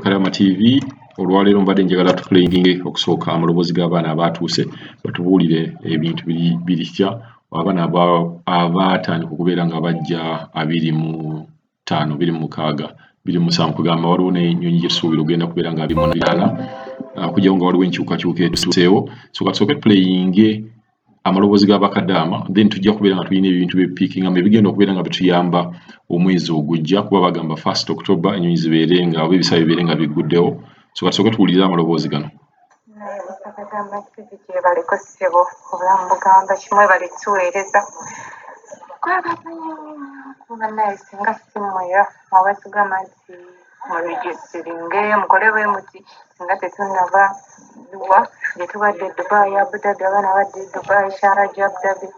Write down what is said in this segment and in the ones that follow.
Kalama TV olwaleero mbadde njagala tupuleyinge okusooka amaloboozi g'abaana abaatuuse batubuulire ebintu biritya abaana abaatandika okubeera nga bajja 25 26 27 kugamba waliwo n'ennyonyi gy'essuubira ogenda kubeera nga 28 kujjawo nga waliwo enkyukakyuka etuseewo so kasooke tupuleyinge amaloboozi g'abakadaama then tujja kubeera nga tulina ebintu byepiikingamu ebigenda okubeera nga bituyamba omwezi ogujja kuba bagamba 1 October ennyonyi zibeere nga oba ebisaawe bibeere nga bigguddewo so kasooke tuwulirize amaloboozi gano. Baleko ssebo obulamu bugamba kimwe balituweereza kubannaye singa simmwera oba tugamba nti muregisiringe mukole bwe muti singa tetunnava wa gye tubadde Dubai Abu Dhabi abaana badde Dubai Sharjah Abu Dhabi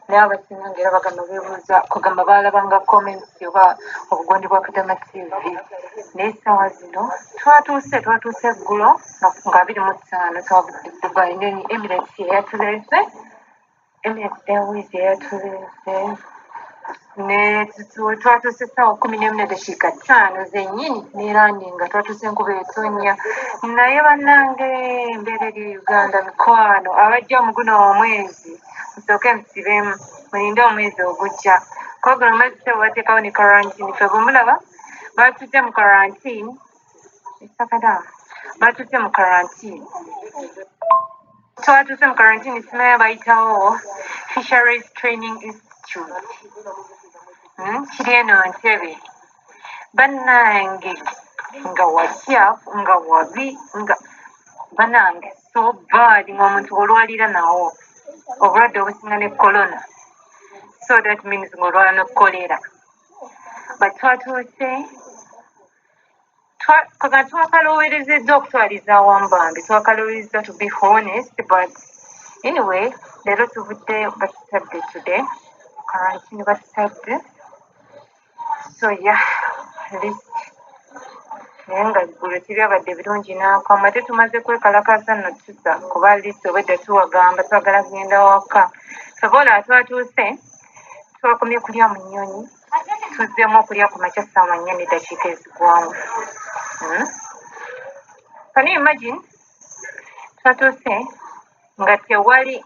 naye abasinga ngera bagamba beebuuza kugamba baalabanga comments oba obugondi bwa Kadama TV naye essaawa zino twatuuse eggulo nga 25 twavudde Dubai n'enyi Emirates eyatuleese Emirates Airways eyatuleese twatuuse essaawa 11:05 zennyini n'erandi nga twatuuse enkuba etonnya naye bannange embeera eri Uganda mikwano abajja mu guno omwezi musooke musibemu mulinde omwezi ogujja kuba guno omwezi tebateekawo ne karantini fe bwe mulaba batuzze mu karantini batuzze mu karantini twatuuse mu karantini simaye bayitawo Fisheries Training Institute kiri eno Entebbe bannange nga wakyafu nga wabi nga bannange so bad ng'omuntu olwalira nawo obulwadde obusinga ne corona so that means ng'olwala ne kolera but twatuuse twakaluubiriziddwa okutwaliza awamu bambi twakaluubiriziddwa to be honest but anyway leero tuvudde batutadde today karantini batutadde so yeah list naye nga ggulo tibyabadde birungi n'akwama ate tumaze kwekalakaasa nno tusa kuba list obwedda tuwagamba twagala kugenda waka sobola twatuuse twakomye kulya mu nnyonyi tuzzeemu okulya ku makya ssaawa 4 ezigwamu can you imagine twatuuse nga tewali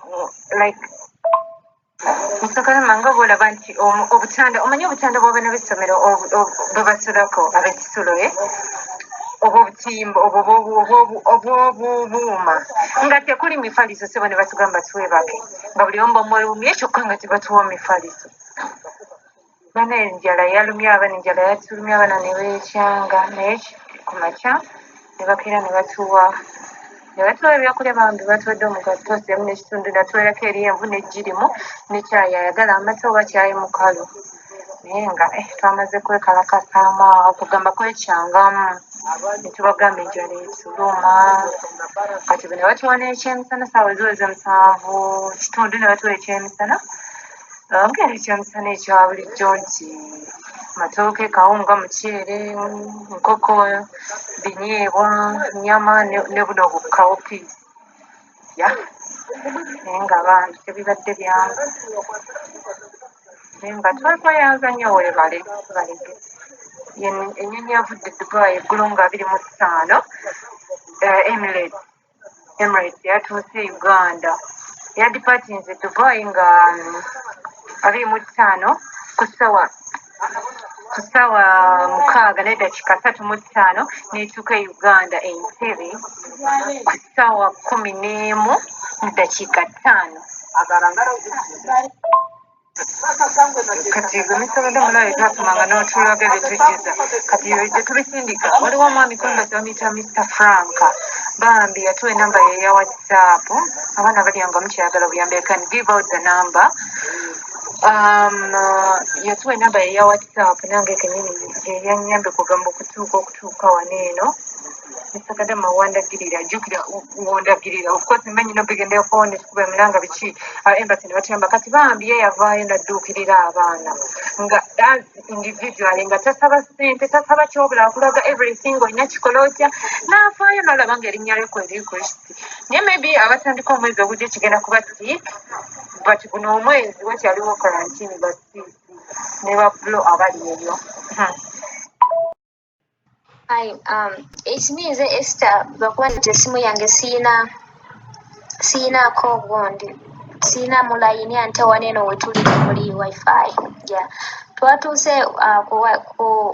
like musakalama nga bwolaba nti obutanda omanyi obutanda bw'abaana b'essomero bwe basulako ab'ekisulo oba obutimba obw'obuuma nga tekuli mifaliso sebo ne batugamba tuwebake nga buli omu bamwelumye kyokka nga tebatuwa mifaliso bana enjala yalumya abaana enjala yatulumya abaana ne beekyanga naye ku makya ne bakeera ne batuwa ebyokulya bambi batuwadde omugattoosi emu n'ekitundu natwerako eri envu n'eggirimu ne kyayi ayagala amata oba kyayi mukalu naye nga twamaze kwekalakasaamu awo kugamba kwekyangamu ne tubagamba enjala etuluma kati bwe ne batuwa n'ekyemisana saawa ziweze 7 kitundu ne batuwa ekyemisana ngeri ekyemisana ekya bulijjo nti matooke kawunga muceere nkoko binyeebwa nyama ne buno obukkawo piisi naye nga bantu tebibadde byangu naye nga twekweyanza nnyo webalege ennyonyi yavudde Dubai eggulo nga 25 Emirates yatuuse Uganda yadipatinze Dubai nga 25 ku ssaawa 6:35 n'etuuka Uganda Entebbe ku ssaawa 11:05 kati gwe misobodde mulabe twatumanga n'otulaga ebitujjuza kati tetubisindika waliwo omwami kumba bamuyita Mr. Frank bambi yatuwa enamba ye eya WhatsApp abaana balya nga mukyayagala buyambi I can give out the number yatuwa enamba ye eya WhatsApp nange kenyini yeyanyambe kugamba okutuuka wano eno Mr. wandagirira ajjukira wondagirira of course mmanyi no bigenda phone kuba mulanga biki embassy ne batuyamba kati bambi ye yavaayo nadduukirira abaana nga as individual nga tasaba ssente tasaba kyobula akulaga everything olina kikola otya n'afaayo n'olaba ng'erinnya lye kwerikwesti naye maybe abatandika omwezi ogujja kigenda kuba sick but guno omwezi wakyaliwo karantini basiisi ne babulo abali eyo Hi, it means Esther bakwandite esimu yange siinaako obundi siina mulayini ante waneeno we tuli temuli wifi. Yeah. Twatuuse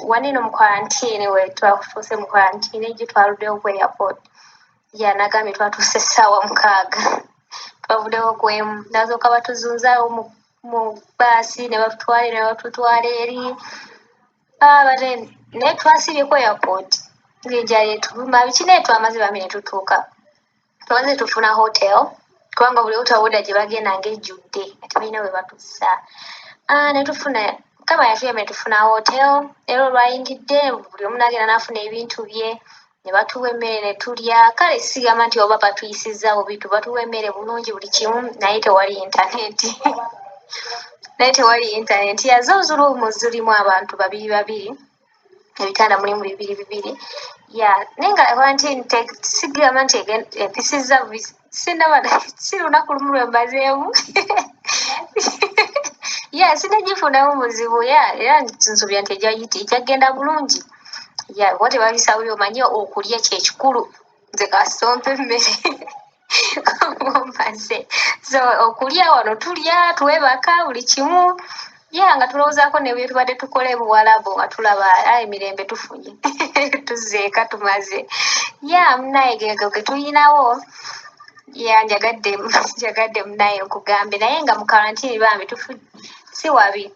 waneeno mu quarantine we twatuuse mu quarantine gye twaluddewo ku airport. Yeah, nagambye twatuuse essaawa 6. Twavuddewo ku emu nasooka batuzunzaawo mu baasi ne batutwala eri. Bate naye twasibyeko airport ng'enjala etuluma biki naye twamaze bami ne tutuuka. Twaze tufuna hotel kubanga buli hotel woda gye bagendanga ejjudde ate balina we batussa. Ne tufuna kaba yatuyamba ne tufuna hotel era olwayingidde buli omu n'agenda n'afuna ebintu bye ne batuwa emmere ne tulya. Kale sigamba nti oba batuyisizza obitu batuwa emmere bulungi buli kimu naye tewali intaneti. Naye tewali intaneti yazo zulumu zirimu abantu babiri ebitanda mulimu 2. Yeah, nenga quarantine sigamba nti empisizza sindaba si lunaku lumu lwe mbazeemu. Yeah, sinagifunamu buzibu. Yeah, era nsuubira nti ejjagenda bulungi. Yeah, wote babisabuli omanye okulya kyekikulu. Nze kasompa emmere. So okulya wano tulya twebaka buli kimu. Yeah, nga tulowoozaako ne bye tubadde tukola ebuwalabu nga tulaba emirembe tufunye. Tuzzeeka tumaze. Yeah, munaye ge tulinawo. Yeah, njagadde munaye nkugambe naye nga mu quarantine bambi si wabi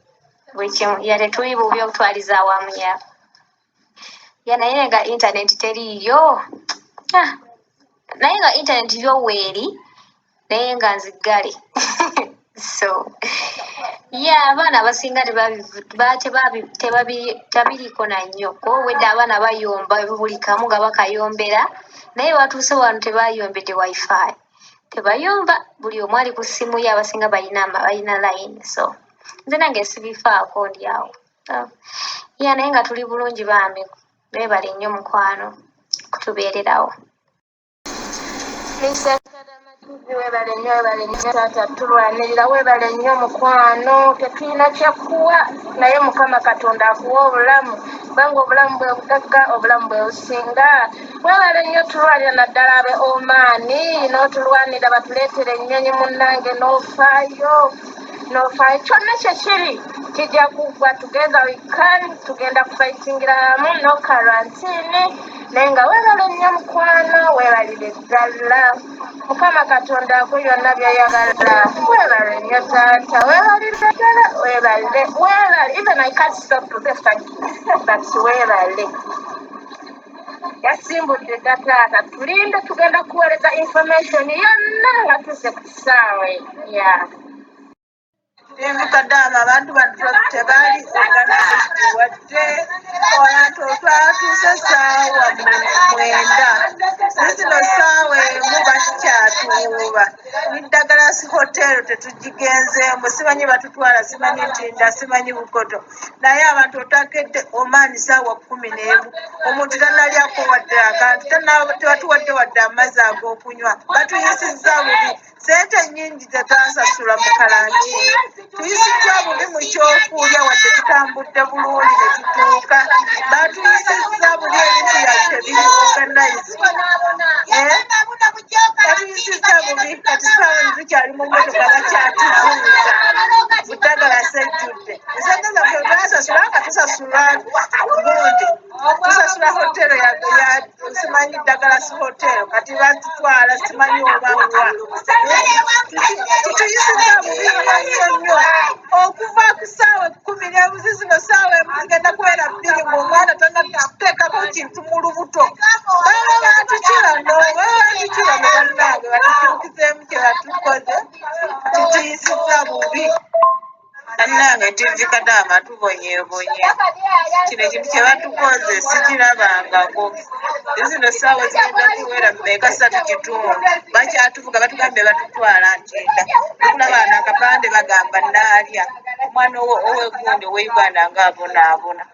buli kimu. Yeah, tetuli bubi okutwaliza awamu. Yeah, naye nga internet teriiyo. Naye nga internet yo weeri naye nga nziggale. So yeah, abaana abasinga tebabiriko na nnyo wedda abaana bayomba buli kamu nga bakayombera naye batuuse wano tebayombedde wifi tebayomba buli omu ali ku ssimu ye abasinga balina line. So nze nange sibifaako ndi awo. Yeah, naye nga tuli bulungi bambi beebale nnyo mukwano kutubeererawo. Weebale nnyo taata tulwanirira weebale nnyo mukwano tetulina kyakuwa naye Mukama Katonda akuwa obulamu kubanga obulamu bwe bugagga obulamu bwe businga. Weebale nnyo tulwanira naddala abe Omaani n'otulwanira batuleetere ennyonyi munnange n'ofaayo kyonna kyekiri kijja kuggwa together we can tugenda kufaitingira wamu no quarantine naye nga weebale nnyo mukwano weebalire ddala Mukama Katonda akuwa byonna by'ayagala. Weebale nnyo taata weebalire ddala weebale even I can't stop to say thank you but weebale yasimbudde dda taata tulinde tugenda kuweereza information yonna nga tuzze ku kisaawe. Yeah. Kadaama abantu tebaali organized wadde abantu twatuuse ssaawa 9 zino ssaawa emu bakyatuuba n'eddagala hotero tetugigenzeemu simanyi batutwala simanyi ntinda simanyi bukoto naye abantu otakedde Omaani ssaawa 11 omuntu tannalyako wadde akantu tebatuwadde wadde amazzi ag'okunywa batuyisizza bubi sente nnyingi tetwasasula mu karantini tuyisiddwa bubi mu kyokulya wadde tutambudde bulungi ne tutuuka batuyisizza bubi ebintu byaffe biri organize batuyisizza bubi kati ssaawa tukyali mu mmotoka bakyatuzunza buddagala sejjudde esente zaffe twasasula nga tusasula gundi tusasula hotero ya simanyi ddagala si hotero kati batutwala simanyi obawa tutuyisizza bubi nnyo okuva ku ssaawa 10 n'ebuzi zino ssaawa emu zigenda kubeera 2 ng'omwana tannateekako kintu mu lubuto baba batukira bannange batukyukizeemu kye batukoze tutuyisizza bubi bannange TV Kadaama tubonyeebonye kino ekintu kye batukoze sikirabangako zino ssaawa zigenda kuwera mmeka 3 bakyatuvuga batugambye batutwala Ntinda tukulaba nakapande bagamba naalya omwana owegundi owe Uganda ng'abonaabona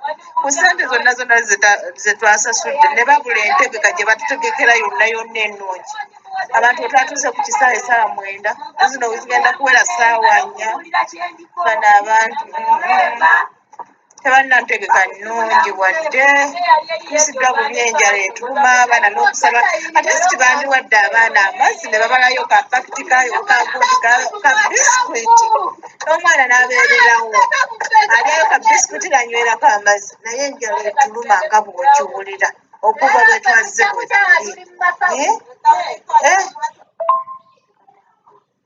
ku ssente zonna ze twasasudde ne babula entegeka gye batutegekera yonna ennungi abantu otwatuuse ku kisaawe ssaawa 9 zino zigenda kuwera ssaawa 4 bano abantu tebannantegeka nnungi wadde tusiddwa bubi enjala etuluma abaana n'okusaba ate sikibandiwadde abaana amazzi ne babalayo ka pakiti kayo kagundi ka bisikuiti n'omwana n'abeererawo alyayo ka bisikuiti nanywerako amazzi naye enjala etuluma nga bw'okiwulira okuva bwe twazze bwe tuli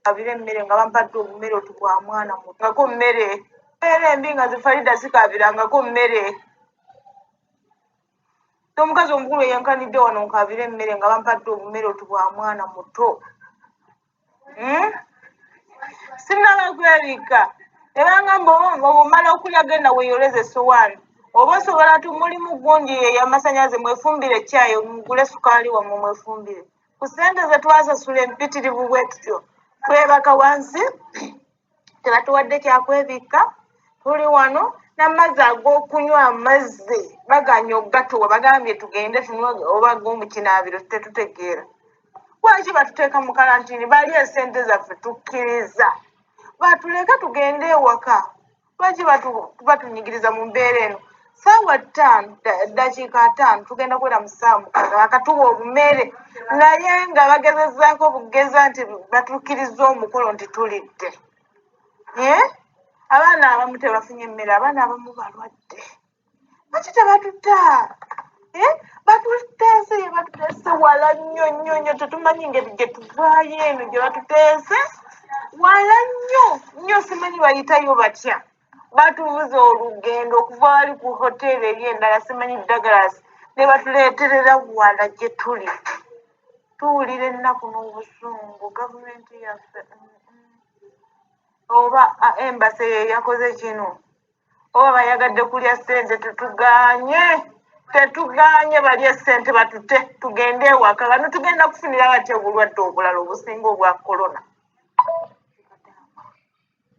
kabira emmere nga bampadde obumere oti bwa mwana muto ngako mmere era embi nga zifarida zikabirangako mmere omukazi omukulu eyankanidde wano nkabira emmere nga bampadde obumere oti bwa mwana muto sinnaba kwebika nebangamba obumala okulya genda weeyoleza essowaani oba osobola ti mulimu gundi ey'amasanyaze mwefumbire ekyayi mugule sukaali wammwe mwefumbire ku ssente ze twasasula empitirivu bwe tutyo twebaka wansi tebatuwadde kyakwebika tuli wano n'amazzi ag'okunywa amazzi baganyogga tuwa bagambye tugende tunywe oba g'omukinaabiro tetutegeera lwaki batuteeka mu kalantiini bali esente zaffe tukkiriza batuleka tugende ewaka lwaki batunyigiriza mu mbeera eno saawa 5 dakiika 5 tugenda kwera mu ssaawa 6 bakatuwa obumere naye nga bagezezzaako bugeza nti batukkiriza omukolo nti tulidde abaana abamu tebafunye emmere abaana abamu balwadde lwaki tebatuta batuteese ye batuteese wala nnyo nnyo nnyo tetumanyi ngeri gye tuvaayo eno gye batuteese wala nnyo nnyo simanyi bayitayo batya batubuza olugendo okuva wali ku hoteeri eri endala simanyi Douglas ne batuleeterera wala gye tuli tuwulira ennaku n'obusungu gavumenti yaffe oba embasi yakoze kino oba bayagadde kulya ssente tetuganye balye ssente batute tugende ewaka bano tugenda kufunira batya obulwadde obulala obusinga obwa korona